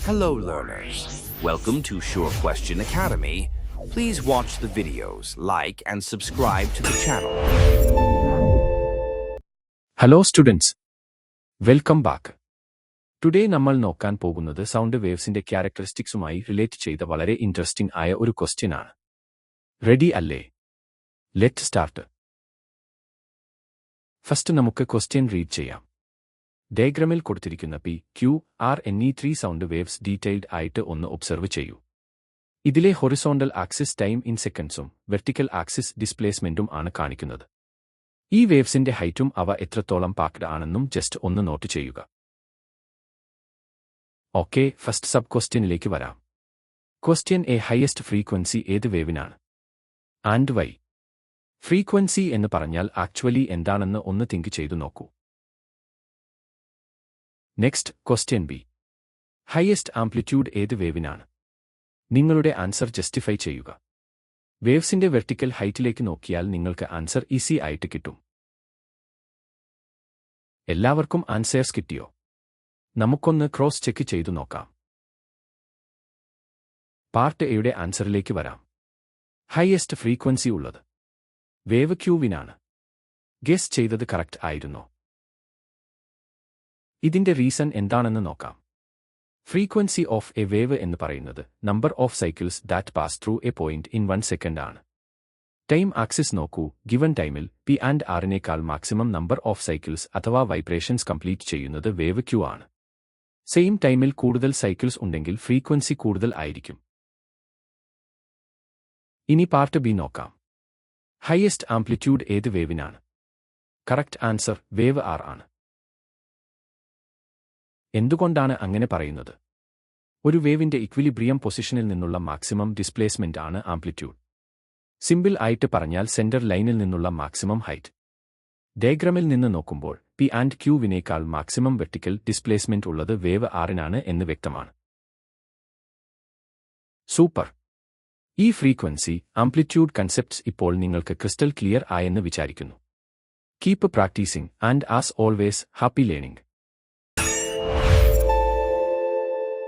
Hello learners, welcome to Sure Question Academy. Please watch the videos, like and subscribe to the channel. Hello students, welcome back. Today നമ്മൾ നോക്കാൻ പോകുന്നത് sound വേവ്സിന്റെ ക്യാരക്ടറിസ്റ്റിക്സുമായി relate ചെയ്ത വളരെ interesting ആയ ഒരു question ആണ്. Ready അല്ലേ? Let start. ഫസ്റ്റ് നമുക്ക് ക്വസ്റ്റ്യൻ റീഡ് ചെയ്യാം. ഡയഗ്രാമിൽ കൊടുത്തിരിക്കുന്ന പി, ക്യു, ആർ എന്നീ 3 സൗണ്ട് വേവ്സ് ഡീറ്റെയിൽഡ് ആയിട്ട് ഒന്ന് ഒബ്സർവ് ചെയ്യൂ. ഇതിലെ ഹൊറിസോണ്ടൽ ആക്സിസ് ടൈം ഇൻ സെക്കൻഡ്സും വെർട്ടിക്കൽ ആക്സിസ് ഡിസ്പ്ലേസ്മെന്റും ആണ് കാണിക്കുന്നത്. ഈ വേവ്സിന്റെ ഹൈറ്റും അവ എത്രത്തോളം പാക്ഡ് ആണെന്നും ജസ്റ്റ് ഒന്ന് നോട്ട് ചെയ്യുക. ഓക്കെ, ഫസ്റ്റ് സബ് ക്വസ്റ്റ്യനിലേക്ക് വരാം. ക്വസ്റ്റ്യൻ എ, ഹയസ്റ്റ് ഫ്രീക്വൻസി ഏത് വേവിനാണ്? And Y? ഫ്രീക്വൻസി എന്ന് പറഞ്ഞാൽ ആക്ച്വലി എന്താണെന്ന് ഒന്ന് തിങ്ക് ചെയ്തു നോക്കൂ. Next question B, highest amplitude ഏത് വേവിനാണ്? നിങ്ങളുടെ ആൻസർ ജസ്റ്റിഫൈ ചെയ്യുക. വേവ്സിന്റെ വെർട്ടിക്കൽ ഹൈറ്റിലേക്ക് നോക്കിയാൽ നിങ്ങൾക്ക് ആൻസർ ഈസി ആയിട്ട് കിട്ടും. എല്ലാവർക്കും ആൻസേഴ്സ് കിട്ടിയോ? നമുക്കൊന്ന് ക്രോസ് ചെക്ക് ചെയ്തു നോക്കാം. പാർട്ട് എയുടെ ആൻസറിലേക്ക് വരാം. ഹയസ്റ്റ് ഫ്രീക്വൻസി ഉള്ളത് വേവ് ക്യൂവിനാണ്. ഗെസ് ചെയ്തത് കറക്റ്റ് ആയിരുന്നോ? ഇതിന്റെ റീസൺ എന്താണെന്ന് നോക്കാം. ഫ്രീക്വൻസി ഓഫ് എ വേവ് എന്ന് പറയുന്നത് number of cycles that pass through a point in 1 second ആണ്. ടൈം ആക്സിസ് നോക്കൂ. ഗിവൺ ടൈമിൽ പി ആൻഡ് ആറിനേക്കാൾ മാക്സിമം നമ്പർ ഓഫ് സൈക്കിൾസ് അഥവാ വൈബ്രേഷൻസ് കംപ്ലീറ്റ് ചെയ്യുന്നത് വേവ് ക്യൂ ആണ്. സെയിം ടൈമിൽ കൂടുതൽ സൈക്കിൾസ് ഉണ്ടെങ്കിൽ ഫ്രീക്വൻസി കൂടുതൽ ആയിരിക്കും. ഇനി പാർട്ട് ബി നോക്കാം. ഹയസ്റ്റ് ആംപ്ലിറ്റ്യൂഡ് ഏത് വേവിനാണ്? കറക്റ്റ് ആൻസർ വേവ് ആർ ആണ്. എന്തുകൊണ്ടാണ് അങ്ങനെ പറയുന്നത്? ഒരു വേവിന്റെ ഇക്വിലിബ്രിയം പൊസിഷനിൽ നിന്നുള്ള മാക്സിമം ഡിസ്പ്ലേസ്മെന്റ് ആണ് ആംപ്ലിറ്റ്യൂഡ്. സിമ്പിൾ ആയിട്ട് പറഞ്ഞാൽ സെന്റർ ലൈനിൽ നിന്നുള്ള മാക്സിമം ഹൈറ്റ്. ഡയഗ്രാമിൽ നിന്ന് നോക്കുമ്പോൾ പി ആൻഡ് ക്യൂവിനേക്കാൾ മാക്സിമം വെർട്ടിക്കൽ ഡിസ്പ്ലേസ്മെന്റ് ഉള്ളത് വേവ് ആറിനാണ് എന്ന് വ്യക്തമാണ്. സൂപ്പർ! ഈ ഫ്രീക്വൻസി ആംപ്ലിറ്റ്യൂഡ് കൺസെപ്റ്റ്സ് ഇപ്പോൾ നിങ്ങൾക്ക് ക്രിസ്റ്റൽ ക്ലിയർ ആയെന്ന് വിചാരിക്കുന്നു. Keep practising and as always happy learning.